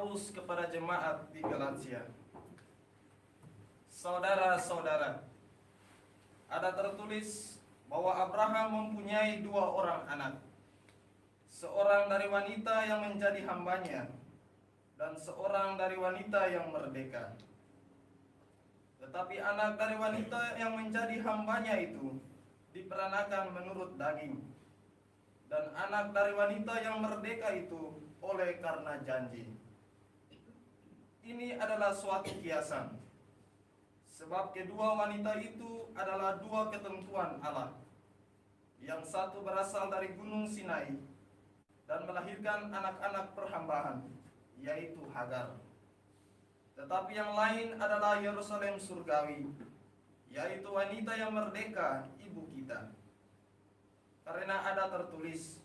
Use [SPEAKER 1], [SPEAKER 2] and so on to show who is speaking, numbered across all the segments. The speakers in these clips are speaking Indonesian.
[SPEAKER 1] Paulus kepada jemaat di Galatia. Saudara-saudara, ada tertulis bahwa Abraham mempunyai 2 orang anak, seorang dari wanita yang menjadi hambanya dan seorang dari wanita yang merdeka. Tetapi anak dari wanita yang menjadi hambanya itu diperanakan menurut daging, dan anak dari wanita yang merdeka itu oleh karena janji. Ini adalah suatu kiasan, sebab kedua wanita itu adalah 2 ketentuan Allah. Yang satu berasal dari Gunung Sinai dan melahirkan anak-anak perhambaan, yaitu Hagar. Tetapi yang lain adalah Yerusalem surgawi, yaitu wanita yang merdeka, ibu kita. Karena ada tertulis,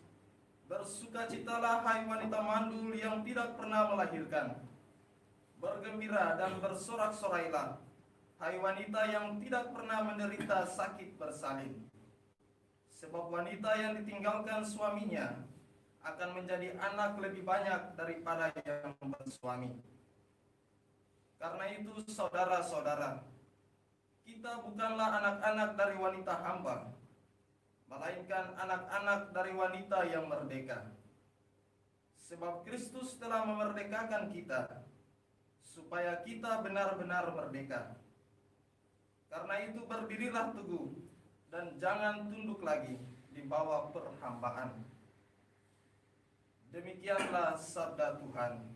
[SPEAKER 1] bersukacitalah hai wanita mandul yang tidak pernah melahirkan. Bergembira dan bersorak-sorailah, hai wanita yang tidak pernah menderita sakit bersalin. Sebab wanita yang ditinggalkan suaminya akan menjadi anak lebih banyak daripada yang bersuami. Karena itu saudara-saudara, kita bukanlah anak-anak dari wanita hamba, melainkan anak-anak dari wanita yang merdeka. Sebab Kristus telah memerdekakan kita, supaya kita benar-benar merdeka. Karena itu berdirilah teguh dan jangan tunduk lagi di bawah perhambaan. Demikianlah sabda Tuhan.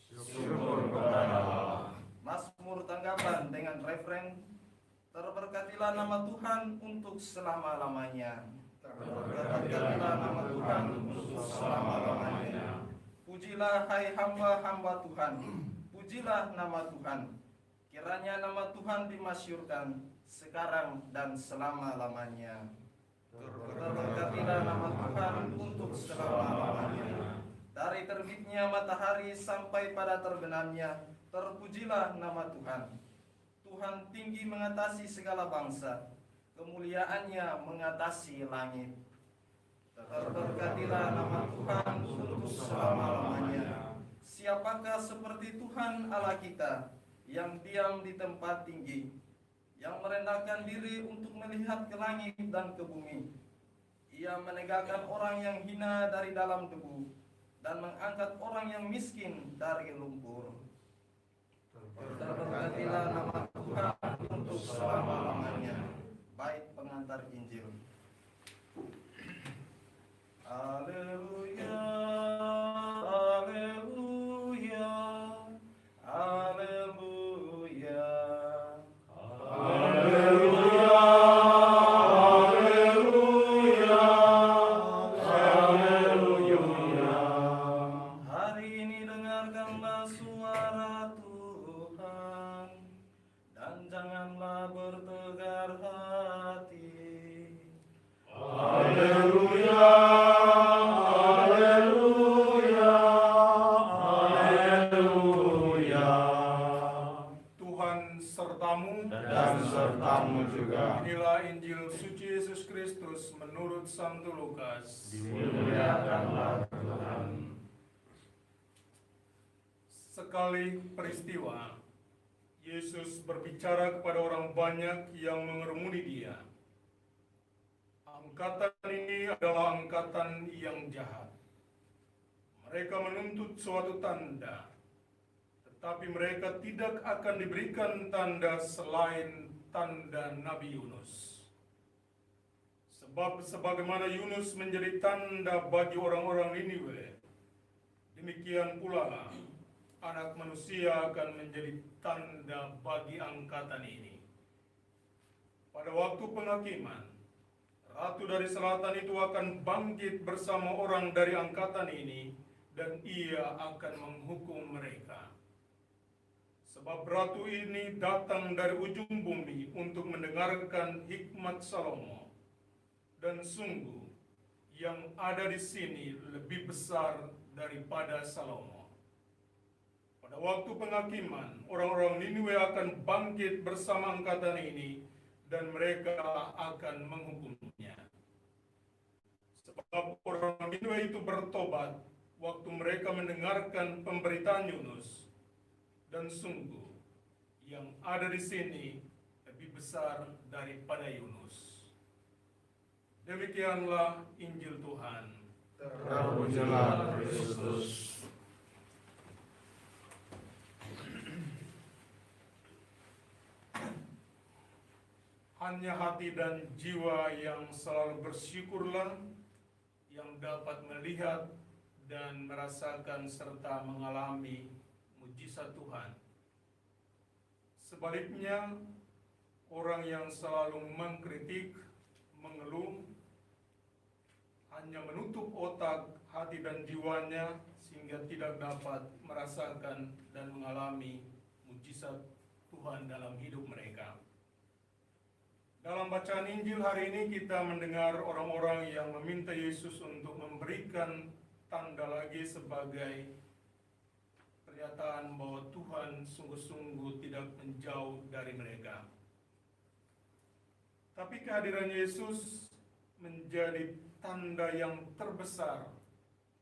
[SPEAKER 2] Syukur kepada Allah.
[SPEAKER 1] Mazmur tanggapan dengan referen, terberkatilah nama Tuhan untuk selama-lamanya. Terberkatilah nama Tuhan untuk selama-lamanya. Pujilah hai hamba-hamba Tuhan, pujilah nama Tuhan. Kiranya nama Tuhan dimasyhurkan sekarang dan selama-lamanya. Terberkatilah nama Tuhan untuk selama-lamanya. Dari terbitnya matahari sampai pada terbenamnya, terpujilah nama Tuhan. Tuhan tinggi mengatasi segala bangsa, kemuliaannya mengatasi langit. Terberkatilah nama Tuhan untuk selama-lamanya. Siapakah seperti Tuhan Allah kita, yang diam di tempat tinggi, yang merendahkan diri untuk melihat ke langit dan ke bumi. Ia menegakkan orang yang hina dari dalam debu, dan mengangkat orang yang miskin dari lumpur. Terberkatilah nama Tuhan untuk selama-lamanya. Baik pengantar Injil. Haleluya, haleluya, haleluya.
[SPEAKER 2] Haleluya, haleluya, haleluya.
[SPEAKER 1] Hari ini dengarkanlah suara Tuhan, dan janganlah bertegar hati.
[SPEAKER 2] Haleluya, haleluya, haleluya.
[SPEAKER 3] Tuhan sertamu
[SPEAKER 2] Dan sertamu juga.
[SPEAKER 3] Inilah Injil suci Yesus Kristus menurut Santo Lukas.
[SPEAKER 2] Dimuliakanlah Tuhan.
[SPEAKER 3] Sekali peristiwa, Yesus berbicara kepada orang banyak yang mengerumuni dia. Angkatan ini adalah angkatan yang jahat. Mereka menuntut suatu tanda, tetapi mereka tidak akan diberikan tanda selain tanda Nabi Yunus. Sebab sebagaimana Yunus menjadi tanda bagi orang-orang Niniwe, demikian pula Anak Manusia akan menjadi tanda bagi angkatan ini. Pada waktu penghakiman, Ratu dari Selatan itu akan bangkit bersama orang dari angkatan ini, dan ia akan menghukum mereka. Sebab Ratu ini datang dari ujung bumi untuk mendengarkan hikmat Salomo. Dan sungguh, yang ada di sini lebih besar daripada Salomo. Pada waktu penghakiman, orang-orang Niniwe akan bangkit bersama angkatan ini, dan mereka akan menghukumnya. Sebab orang Niniwe itu bertobat waktu mereka mendengarkan pemberitaan Yunus, dan sungguh yang ada di sini lebih besar daripada Yunus. Demikianlah Injil Tuhan.
[SPEAKER 2] Terpujilah Kristus.
[SPEAKER 3] Hanya hati dan jiwa yang selalu bersyukurlah yang dapat melihat dan merasakan serta mengalami mujizat Tuhan. Sebaliknya, orang yang selalu mengkritik, mengeluh, hanya menutup otak, hati dan jiwanya sehingga tidak dapat merasakan dan mengalami mujizat Tuhan dalam hidup mereka. Dalam bacaan Injil hari ini kita mendengar orang-orang yang meminta Yesus untuk memberikan tanda lagi sebagai pernyataan bahwa Tuhan sungguh-sungguh tidak menjauh dari mereka. Tapi kehadiran Yesus menjadi tanda yang terbesar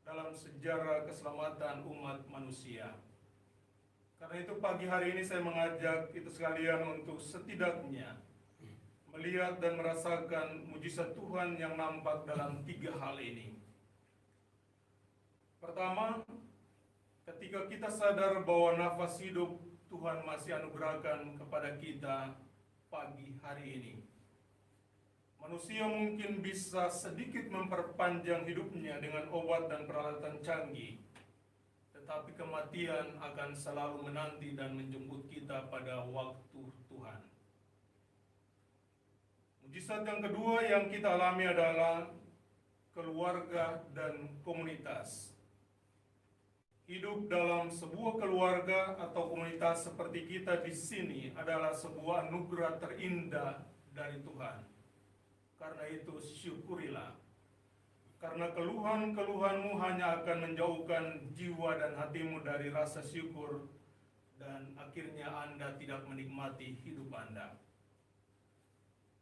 [SPEAKER 3] dalam sejarah keselamatan umat manusia. Karena itu pagi hari ini saya mengajak kita sekalian untuk setidaknya melihat dan merasakan mujizat Tuhan yang nampak dalam 3 hal ini. Pertama, ketika kita sadar bahwa nafas hidup Tuhan masih anugerahkan kepada kita pagi hari ini. Manusia mungkin bisa sedikit memperpanjang hidupnya dengan obat dan peralatan canggih, tetapi kematian akan selalu menanti dan menjemput kita pada waktu Tuhan. Mujizat yang kedua yang kita alami adalah keluarga dan komunitas. Hidup dalam sebuah keluarga atau komunitas seperti kita di sini adalah sebuah anugerah terindah dari Tuhan. Karena itu syukurilah. Karena keluhan-keluhanmu hanya akan menjauhkan jiwa dan hatimu dari rasa syukur, dan akhirnya Anda tidak menikmati hidup Anda.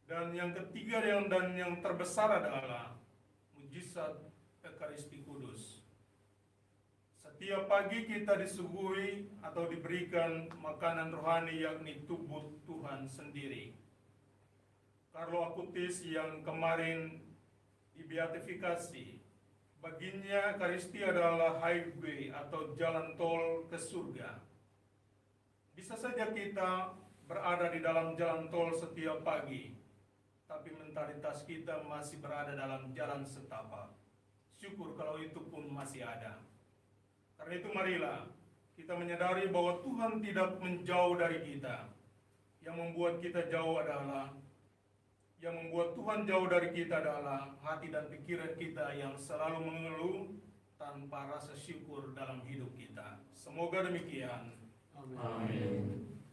[SPEAKER 3] Dan yang ketiga dan yang terbesar adalah mujizat Ekaristi Kudus. Setiap pagi kita disuguhi atau diberikan makanan rohani, yakni tubuh Tuhan sendiri. Carlo Acutis yang kemarin dibeatifikasi, baginya Ekaristi adalah highway atau jalan tol ke surga. Bisa saja kita berada di dalam jalan tol setiap pagi, tapi mentalitas kita masih berada dalam jalan setapak. Syukur kalau itu pun masih ada. Karena itu marilah kita menyadari bahwa Tuhan tidak menjauh dari kita. Yang membuat kita jauh adalah, yang membuat Tuhan jauh dari kita adalah hati dan pikiran kita yang selalu mengeluh tanpa rasa syukur dalam hidup kita. Semoga demikian.
[SPEAKER 2] Amin.